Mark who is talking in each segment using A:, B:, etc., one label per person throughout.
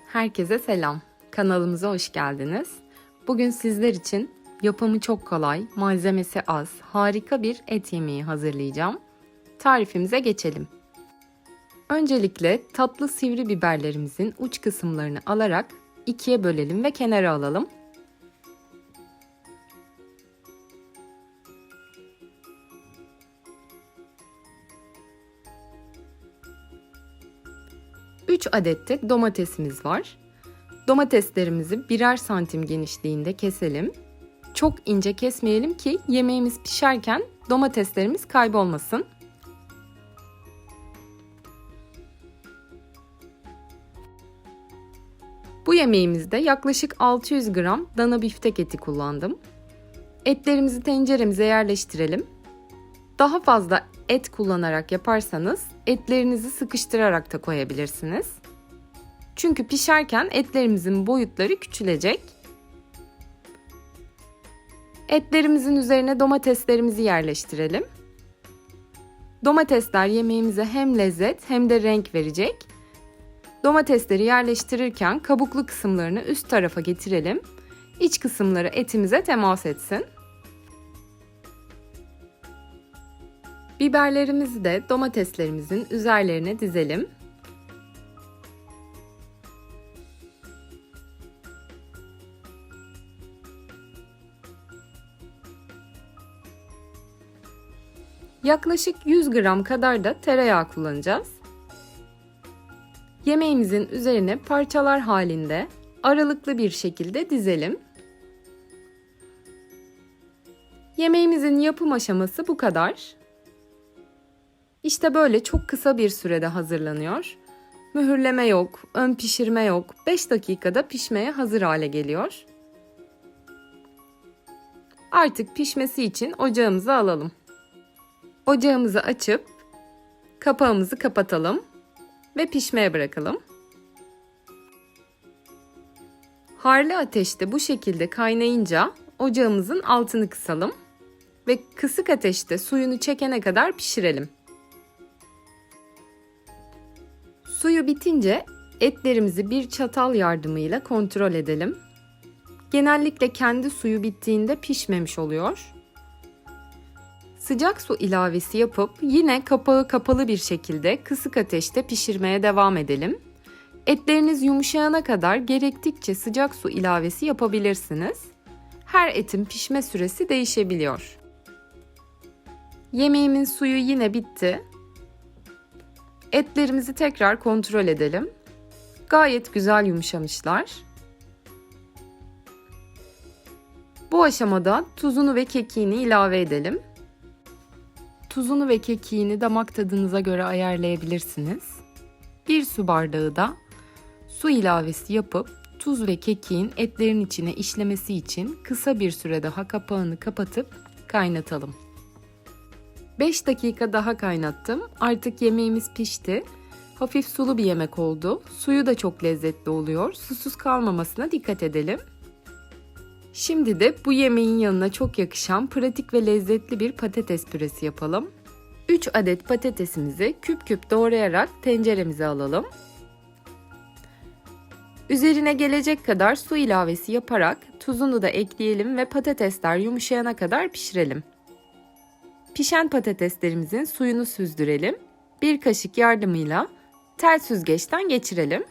A: Herkese selam. Kanalımıza hoş geldiniz. Bugün sizler için yapımı çok kolay, malzemesi az, harika bir et yemeği hazırlayacağım. Tarifimize geçelim. Öncelikle tatlı sivri biberlerimizin uç kısımlarını alarak ikiye bölelim ve kenara alalım. Üç adet de domatesimiz var. Domateslerimizi birer santim genişliğinde keselim. Çok ince kesmeyelim ki yemeğimiz pişerken domateslerimiz kaybolmasın. Bu yemeğimizde yaklaşık 600 gram dana biftek eti kullandım. Etlerimizi tenceremize yerleştirelim. Daha fazla et kullanarak yaparsanız etlerinizi sıkıştırarak da koyabilirsiniz. Çünkü pişerken etlerimizin boyutları küçülecek. Etlerimizin üzerine domateslerimizi yerleştirelim. Domatesler yemeğimize hem lezzet hem de renk verecek. Domatesleri yerleştirirken kabuklu kısımlarını üst tarafa getirelim. İç kısımları etimize temas etsin. Biberlerimizi de domateslerimizin üzerlerine dizelim. Yaklaşık 100 gram kadar da tereyağı kullanacağız. Yemeğimizin üzerine parçalar halinde aralıklı bir şekilde dizelim. Yemeğimizin yapım aşaması bu kadar. İşte böyle çok kısa bir sürede hazırlanıyor. Mühürleme yok, ön pişirme yok. 5 dakikada pişmeye hazır hale geliyor. Artık pişmesi için ocağımıza alalım. Ocağımızı açıp kapağımızı kapatalım ve pişmeye bırakalım. Harlı ateşte bu şekilde kaynayınca ocağımızın altını kısalım ve kısık ateşte suyunu çekene kadar pişirelim. Suyu bitince etlerimizi bir çatal yardımıyla kontrol edelim. Genellikle kendi suyu bittiğinde pişmemiş oluyor. Sıcak su ilavesi yapıp yine kapağı kapalı bir şekilde kısık ateşte pişirmeye devam edelim. Etleriniz yumuşayana kadar gerektikçe sıcak su ilavesi yapabilirsiniz. Her etin pişme süresi değişebiliyor. Yemeğimin suyu yine bitti. Etlerimizi tekrar kontrol edelim. Gayet güzel yumuşamışlar. Bu aşamada tuzunu ve kekiğini ilave edelim. Tuzunu ve kekiğini damak tadınıza göre ayarlayabilirsiniz. 1 su bardağı da su ilavesi yapıp tuz ve kekiğin etlerin içine işlemesi için kısa bir süre daha kapağını kapatıp kaynatalım. 5 dakika daha kaynattım. Artık yemeğimiz pişti. Hafif sulu bir yemek oldu. Suyu da çok lezzetli oluyor. Susuz kalmamasına dikkat edelim. Şimdi de bu yemeğin yanına çok yakışan pratik ve lezzetli bir patates püresi yapalım. 3 adet patatesimizi küp küp doğrayarak tenceremize alalım. Üzerine gelecek kadar su ilavesi yaparak tuzunu da ekleyelim ve patatesler yumuşayana kadar pişirelim. Pişen patateslerimizin suyunu süzdürelim. Bir kaşık yardımıyla tel süzgeçten geçirelim.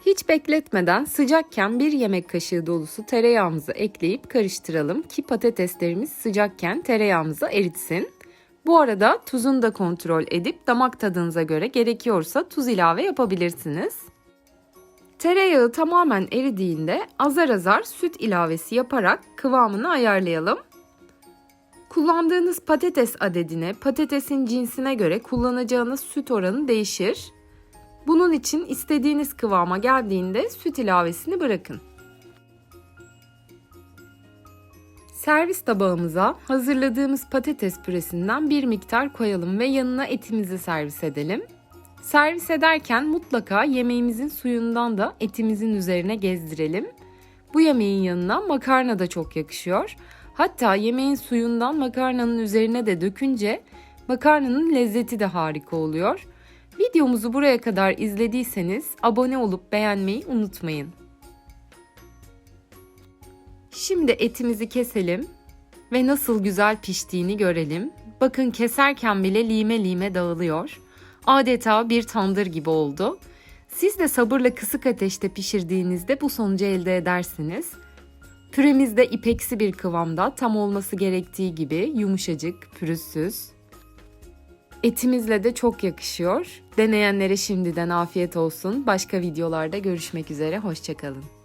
A: Hiç bekletmeden sıcakken 1 yemek kaşığı dolusu tereyağımızı ekleyip karıştıralım ki patateslerimiz sıcakken tereyağımızı eritsin. Bu arada tuzunu da kontrol edip damak tadınıza göre gerekiyorsa tuz ilave yapabilirsiniz. Tereyağı tamamen eridiğinde azar azar süt ilavesi yaparak kıvamını ayarlayalım. Kullandığınız patates adedine, patatesin cinsine göre kullanacağınız süt oranı değişir. Bunun için istediğiniz kıvama geldiğinde süt ilavesini bırakın. Servis tabağımıza hazırladığımız patates püresinden bir miktar koyalım ve yanına etimizi servis edelim. Servis ederken mutlaka yemeğimizin suyundan da etimizin üzerine gezdirelim. Bu yemeğin yanına makarna da çok yakışıyor. Hatta yemeğin suyundan makarnanın üzerine de dökünce makarnanın lezzeti de harika oluyor. Videomuzu buraya kadar izlediyseniz abone olup beğenmeyi unutmayın. Şimdi etimizi keselim ve nasıl güzel piştiğini görelim. Bakın keserken bile lime lime dağılıyor. Adeta bir tandır gibi oldu. Siz de sabırla kısık ateşte pişirdiğinizde bu sonucu elde edersiniz. Püremiz de ipeksi bir kıvamda, tam olması gerektiği gibi yumuşacık, pürüzsüz. Etimizle de çok yakışıyor. Deneyenlere şimdiden afiyet olsun. Başka videolarda görüşmek üzere, hoşça kalın.